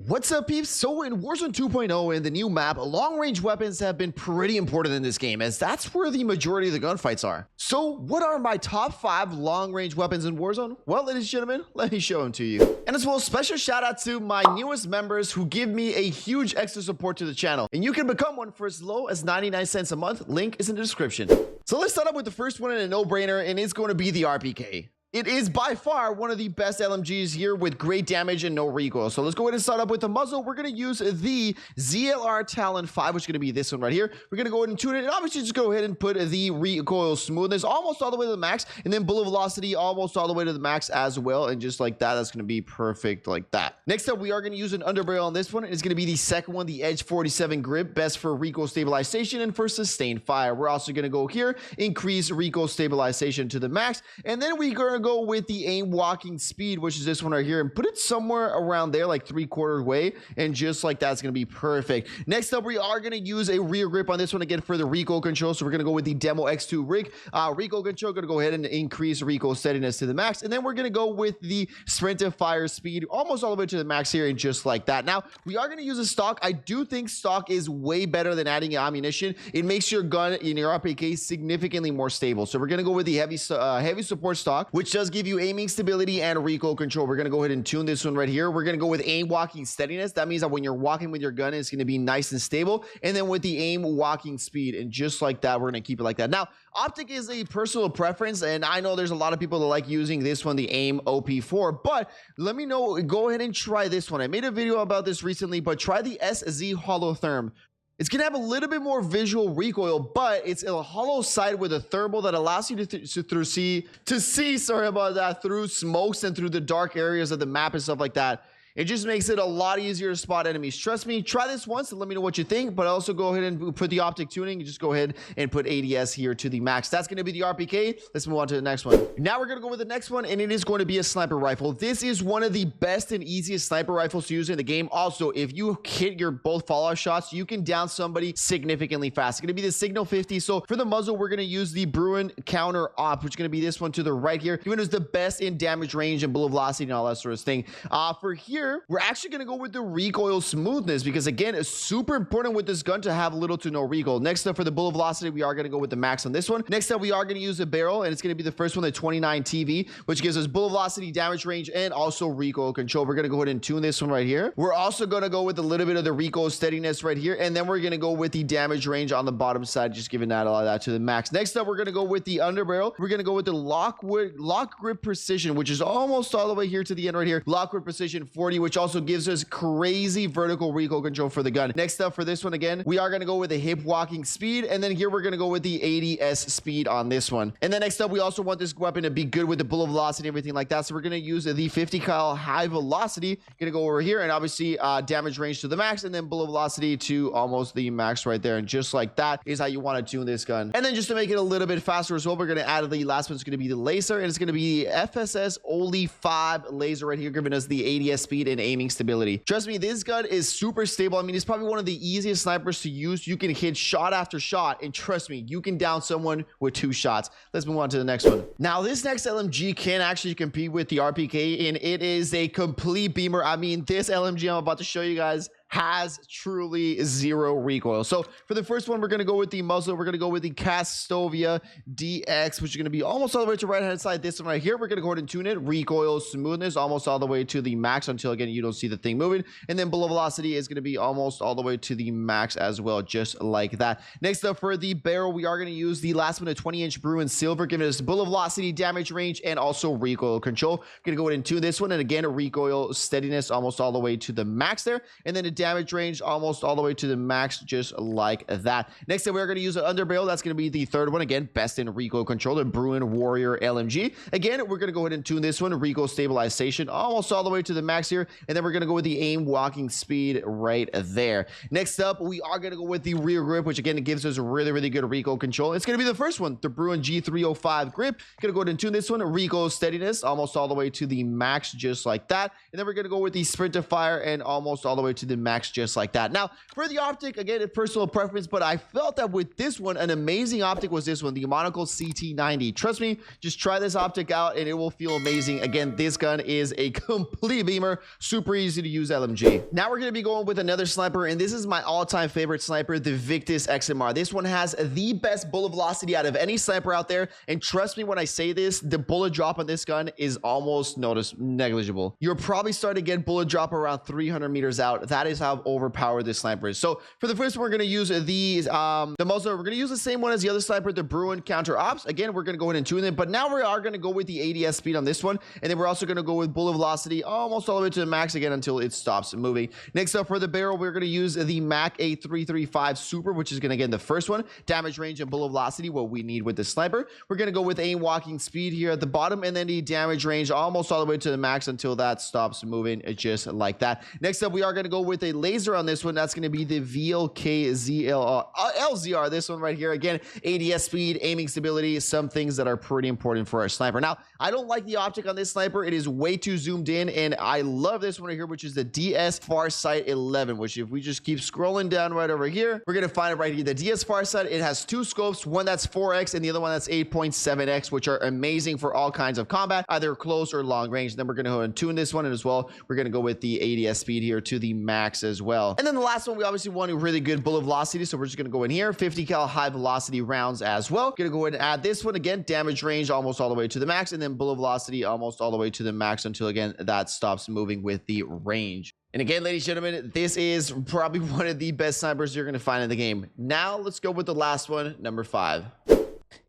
What's up, peeps? So in Warzone 2.0 and the new map, long-range weapons have been pretty important in this game, as that's where the majority of the gunfights are. So what are my top 5 long-range weapons in Warzone? Well, ladies and gentlemen, let me show them to you. And as well, special shout out to my newest members who give me a huge extra support to the channel. And you can become one for as low as 99 cents a month. Link is in the description. So let's start up with the first one, and a no-brainer, and it's going to be the RPK. It is by far one of the best LMGs here with great damage and no recoil. So let's go ahead and start up with the muzzle. We're going to use the ZLR Talon 5, which is going to be this one right here. We're going to go ahead and tune it, and obviously just go ahead and put the recoil smoothness almost all the way to the max, and then bullet velocity almost all the way to the max as well. And just like that, that's going to be perfect like that. Next up, we are going to use an underbarrel on this one. It's going to be the second one, the Edge 47 grip, best for recoil stabilization and for sustained fire. We're also going to go here, increase recoil stabilization to the max, and then we're going to go with the aim walking speed, which is this one right here, and put it somewhere around there, like 3/4 way, and just like that's going to be perfect. Next up, we are going to use a rear grip on this one again for the recoil control. So we're going to go with the Demo X2 rig recoil control. Going to go ahead and increase recoil steadiness to the max, and then we're going to go with the sprint to fire speed almost all the way to the max here, and just like that. Now we are going to use a stock. I do think stock is way better than adding ammunition. It makes your gun in your RPK significantly more stable. So we're going to go with the heavy support stock, which does give you aiming stability and recoil control. We're going to go ahead and tune this one right here. We're going to go with aim walking steadiness. That means that when you're walking with your gun, it's going to be nice and stable. And then with the aim walking speed, and just like that, we're going to keep it like that. Now, optic is a personal preference, and I know there's a lot of people that like using this one, the aim OP4, but let me know, go ahead and try this one. I made a video about this recently, but try the SZ Holotherm. It's going to have a little bit more visual recoil, but it's a hollow side with a thermal that allows you to see, sorry about that, through smokes and through the dark areas of the map and stuff like that. It just makes it a lot easier to spot enemies. Trust me, try this once and let me know what you think, but also go ahead and put the optic tuning. Just go ahead and put ADS here to the max. That's going to be the RPK. Let's move on to the next one. Now we're going to go with the next one, and it is going to be a sniper rifle. This is one of the best and easiest sniper rifles to use in the game. Also, if you hit your both fallout shots, you can down somebody significantly fast. It's going to be the Signal 50. So for the muzzle, we're going to use the Bruin Counter Op, which is going to be this one to the right here. Even as the best in damage range and bullet velocity and all that sort of thing. For here, we're actually going to go with the recoil smoothness, because again, it's super important with this gun to have little to no recoil. Next up, for the bullet velocity, we are going to go with the max on this one. Next up, we are going to use a barrel, and it's going to be the first one, the 29 TV, which gives us bullet velocity, damage range, and also recoil control. We're going to go ahead and tune this one right here. We're also going to go with a little bit of the recoil steadiness right here, and then we're going to go with the damage range on the bottom side, just giving that all that to the max. Next up, we're going to go with the underbarrel. We're going to go with the lock grip precision, which is almost all the way here to the end right here. Lock grip precision 40, which also gives us crazy vertical recoil control for the gun. Next up, for this one again, we are going to go with the hip walking speed, and then here we're going to go with the ADS speed on this one. And then next up, we also want this weapon to be good with the bullet velocity and everything like that, so we're going to use the 50 cal high velocity. Going to go over here, and obviously damage range to the max, and then bullet velocity to almost the max right there. And just like that is how you want to tune this gun. And then just to make it a little bit faster as well, we're going to add the last one. It's going to be the laser, and it's going to be the FSS Oli 5 laser right here, giving us the ADS speed and aiming stability. Trust me, this gun is super stable. I mean, it's probably one of the easiest snipers to use. You can hit shot after shot, and trust me, you can down someone with 2 shots. Let's move on to the next one. Now, this next LMG can actually compete with the RPK, and it is a complete beamer. I mean, this LMG I'm about to show you guys has truly zero recoil. So for the first one, we're going to go with the muzzle. We're going to go with the Castovia DX, which is going to be almost all the way to the right hand side. This one right here, we're going to go ahead and tune it. Recoil smoothness almost all the way to the max until, again, you don't see the thing moving. And then bullet velocity is going to be almost all the way to the max as well, just like that. Next up, for the barrel, we are going to use the last one, a 20-inch Bruin Silver, giving us bullet velocity, damage range, and also recoil control. We're going to go ahead and tune this one, and again, a recoil steadiness almost all the way to the max there, and then a damage range almost all the way to the max, just like that. Next up, we're going to use an underbarrel. That's going to be the third one. Again, best in recoil control, the Bruin Warrior LMG. Again, we're going to go ahead and tune this one, recoil stabilization almost all the way to the max here, and then we're going to go with the aim walking speed right there. Next up, we are going to go with the rear grip, which again, it gives us a really good recoil control. It's going to be the first one, the Bruin G305 grip. Going to go ahead and tune this one, recoil steadiness almost all the way to the max, just like that. And then we're going to go with the sprint to fire and almost all the way to the max max just like that. Now, for the optic, again, it's personal preference, but I felt that with this one, an amazing optic was this one, the monocle CT90. Trust me, just try this optic out and it will feel amazing. Again, this gun is a complete beamer, super easy to use LMG. Now we're going to be going with another sniper, and this is my all-time favorite sniper, the Victus XMR. This one has the best bullet velocity out of any sniper out there, and trust me when I say this, the bullet drop on this gun is almost negligible. You're probably starting to get bullet drop around 300 meters out. That is how overpowered this sniper is. So for the first one, we're going to use the muzzle. We're going to use the same one as the other sniper, the Bruin counter ops. Again, we're going to go ahead and tune it, but now we are going to go with the ADS speed on this one, and then we're also going to go with bullet velocity almost all the way to the max again until it stops moving. Next up for the barrel, we're going to use the Mac A335 Super, which is going to get the first one, damage range and bullet velocity, what we need with the sniper. We're going to go with aim walking speed here at the bottom, and then the damage range almost all the way to the max until that stops moving, just like that. Next up, we are going to go with a laser on this one. That's going to be the LZR, this one right here. Again, ADS speed, aiming stability, some things that are pretty important for our sniper. Now, I don't like the optic on this sniper. It is way too zoomed in, and I love this one right here, which is the DS Farsight 11, which if we just keep scrolling down right over here, we're going to find it right here. The DS Farsight, it has two scopes, one that's 4x and the other one that's 8.7x, which are amazing for all kinds of combat, either close or long range. And then we're going to go and tune this one, and as well, we're going to go with the ADS speed here to the max as well. And then the last one, we obviously want a really good bullet velocity, so we're just going to go in here, 50 cal high velocity rounds as well. Going to go ahead and add this one again, damage range almost all the way to the max, and then bullet velocity almost all the way to the max until again that stops moving with the range. And again, ladies and gentlemen, this is probably one of the best snipers you're going to find in the game. Now let's go with the last one, number 5.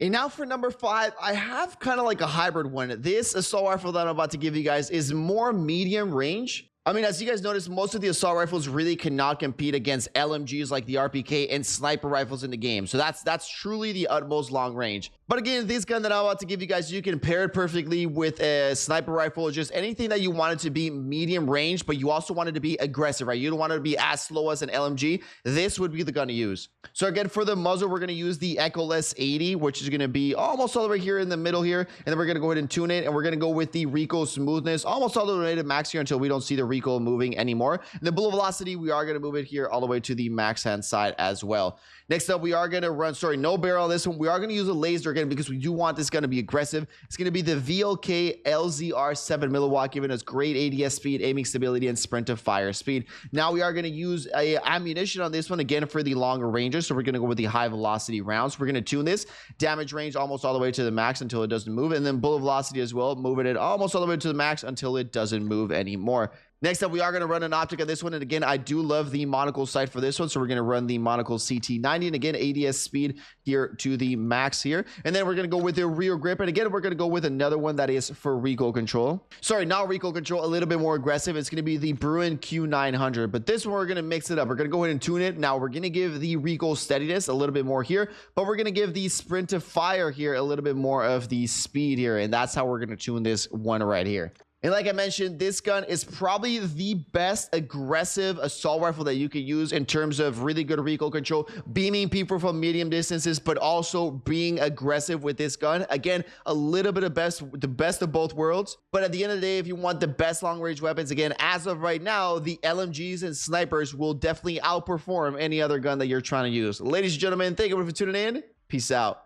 And now for number 5, I have kind of like a hybrid one. This assault rifle that I'm about to give you guys is more medium range. I mean, as you guys notice, most of the assault rifles really cannot compete against LMGs like the RPK and sniper rifles in the game. So that's truly the utmost long range. But again, this gun that I'm about to give you guys, you can pair it perfectly with a sniper rifle, just anything that you want it to be medium range, but you also want it to be aggressive, right? You don't want it to be as slow as an LMG. This would be the gun to use. So again, for the muzzle, we're going to use the Echoless 80, which is going to be almost all the way here in the middle here. And then we're going to go ahead and tune it, and we're going to go with the recoil smoothness almost all the way to max here until we don't see the recoil moving anymore. And the bullet velocity, we are going to move it here all the way to the max hand side as well. Next up, we are going to run, no barrel on this one. We are going to use a laser again because we do want this gun to be aggressive. It's going to be the VLK LZR 7 milliwatt, giving us great ADS speed, aiming stability, and sprint to fire speed. Now we are going to use ammunition on this one again for the longer ranges. So we're going to go with the high velocity rounds. We're going to tune this damage range almost all the way to the max until it doesn't move, and then bullet velocity as well, moving it almost all the way to the max until it doesn't move anymore. Next up, we are going to run an optic on this one. And again, I do love the monocle sight for this one. So we're going to run the monocle CT90. And again, ADS speed here to the max here. And then we're going to go with the rear grip. And again, we're going to go with another one that is for recoil control. Sorry, not recoil control, a little bit more aggressive. It's going to be the Bruin Q900. But this one, we're going to mix it up. We're going to go ahead and tune it. Now, we're going to give the recoil steadiness a little bit more here. But we're going to give the sprint to fire here a little bit more of the speed here. And that's how we're going to tune this one right here. And like I mentioned, this gun is probably the best aggressive assault rifle that you can use in terms of really good recoil control, beaming people from medium distances, but also being aggressive with this gun. Again, a little bit of the best of both worlds. But at the end of the day, if you want the best long range weapons, again, as of right now, the LMGs and snipers will definitely outperform any other gun that you're trying to use. Ladies and gentlemen, thank you for tuning in. Peace out.